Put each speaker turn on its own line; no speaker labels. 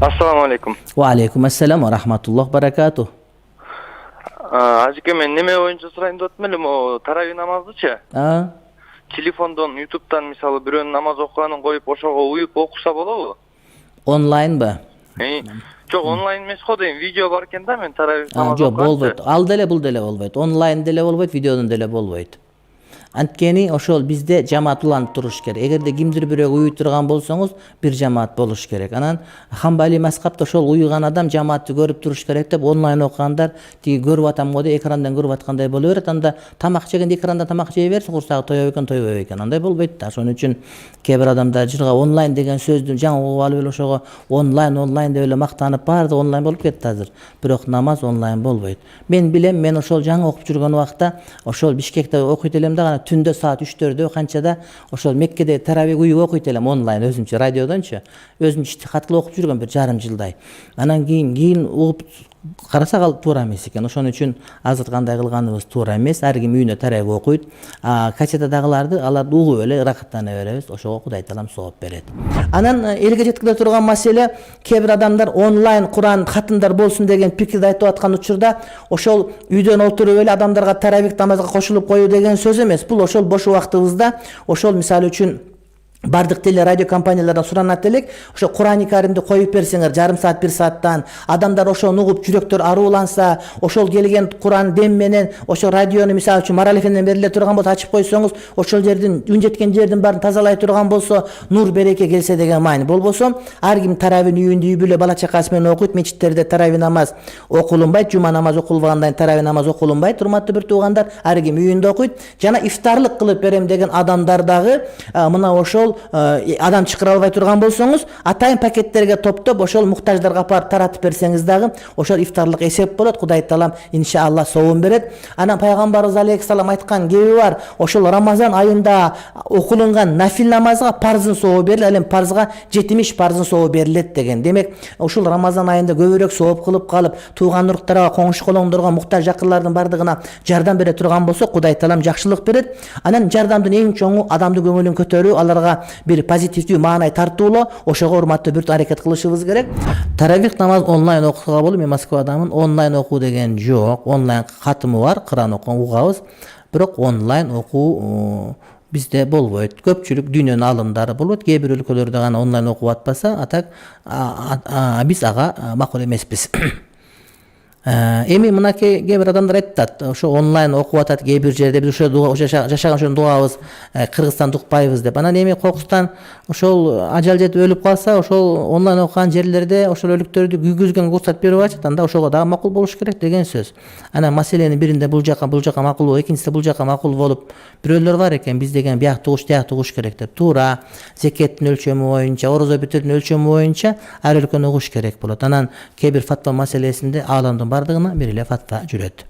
Assalamu alaikum.
Wa alaikum assalam wa rahmatullah barakatuh.
Ажыке мен неме боюнча сурайын деп атам эле, могу тарави намаздычы. Телефондон, YouTube'дан мисалы бирөөнүн намаз окуганын коюп, ошого уюп окуса болобу?
Онлайн ба?
Жок, онлайн эмес го дейм, видео бар экен да, мен тарави намаз
Жок,
окугам.
болбойт. Ал деле бул деле болбойт. Онлайн деле болбойт, видеодон деле болбойт. Анткени ошол бизде жамаат уланып туруш керек. Эгерде кимдир бирөө уюй турган болсоңуз, бир жамаат болуш керек. Анан Хамбали мазхабта ошол уюган адам жамаатты көрүп туруш керек деп онлайн окугандар тиги көрүп атам го деп экрандан көрүп аткандай боло берет. Анда тамак жегенде экрандан тамак жей берсе, курсагы тоёб экен, тойбойб экен. Андай болбойт да. Ошон үчүн кээ бир адамдар жырга онлайн деген сөздү жаңы угуп алып эле ошого онлайн деп эле мактанып баардыгы онлайн болуп кетти азыр. Бирок намаз онлайн болбойт. Мен билем, мен ошол жаңы окуп жүргөн убакта ошол Бишкекте окуйт элем да, түндө саат 3-4дө канчада ошол Меккеде таравих уюп окуйт элем онлайн өзүмчө радиодончу. Өзүм иштихат кылып окуп жүргөм бир жарым жылдай. Анан кийин угуп карасак ал туура эмес экен. Ошон үчүн азыр кандай кылганыбыз туура эмес. Ар ким үйүнө таравих окуйт. Качетадагыларды аларды угуп эле ырахаттана беребиз. Ошого Кудай таалам сооп берет. Анан элге жеткире турган маселе, кээ бир адамдар онлайн Куран хатымдар болсун деген пикирди айтып аткан учурда, ошол үйдөн отуруп эле адамдарга таравих намазга кошулуп коюу деген сөз эмес. Бул ошол бош убактыбызда ошол мисалы үчүн бардык теле радио компаниялардан суранат элек, ошо Курани Каримди коюп берсеңер жарым саат 1 сааттан, адамдар ошону угуп жүрөктөр арууланса, ошол келген Куран дем менен ошо радиону мисалы үчүн Марал ФМден бериле турган болсо ачып койсоңуз, ошол жердин үн жеткен жердин баарын тазалай турган болсо, нур береке келсе деген маани. Болбосо ар ким таравин үйүндө үй бүлө бала чакасы менен окуйт. Мечиттерде тарави намаз окулунбайт, жума намаз окулбагандан кийин тарави намаз окулунбайт. Урматтуу бир туугандар, ар ким үйүндө окуйт. Жана ифтарлык кылып берем деген адамдар дагы мына ошол адам чакыра албай турган болсоңуз, атайын пакеттерге топтоп ошол муктаждарга апарып таратып берсеңиз дагы ошол ифтарлык эсеп болот. Кудай таалам иншалла соовун берет. Анан пайгамбарыбыз алейхиссалам айткан кеби бар. Ошол Рамазан айында окулунган нафил намазга парздын сообу берилет, ал эми парзга 70 парздын сообу берилет деген. Демек, ушул Рамазан айында көбүрөөк сооп кылып калып, тууган уруктарга, коңшу колоңдорго, муктаж жакынлардын бардыгына жардам бере турган болсо, Кудай таалам жакшылык берет. Анан жардамдын эң чоңу адамдын көңүлүн көтөрүү, аларга бир позитивдүү маанай тартуулоо, ошого урматтуу бүрт аракет кылышыбыз керек. Таравих намаз онлайн окуга болот. Мен Москвадамын. Онлайн окуу деген жок. Онлайн катымы бар, Куран угабыз. Бирок онлайн окуу бизде болбойт. Көпчүлүк дүйнөнүн алымдары болот. Кээ бир өлкөлөрдө гана онлайн окуп атпаса, атак биз ага макул эмеспиз. Эми мынакей кээ бир адамдар айтат, ошо онлайн окуп атат кээ бир жерде, биз ошо жашаган ошону угабыз, Кыргызстанды укпайбыз деп. Анан эми кокустан ошол ажал жетип өлүп калса, ошол онлайн окуган жерлерде ошол өлүктөрдү күйгүзгөнгө уруксат берип атат, анда ошого дагы макул болуш керек деген сөз. Анан маселенин биринде бул жака макул болуп, экинчисинде бул жака макул болуп, бирөөлөр бар экен, биз деген биyak тугуш керек деп. Туура, зекеттин өлчөмү боюнча, орозо бүтөдүн өлчөмү боюнча ар өлкөнү угуш керек болот. Анан кээ бир фатва маселесинде аламдын бардыгына бир эле фатва жүрөт.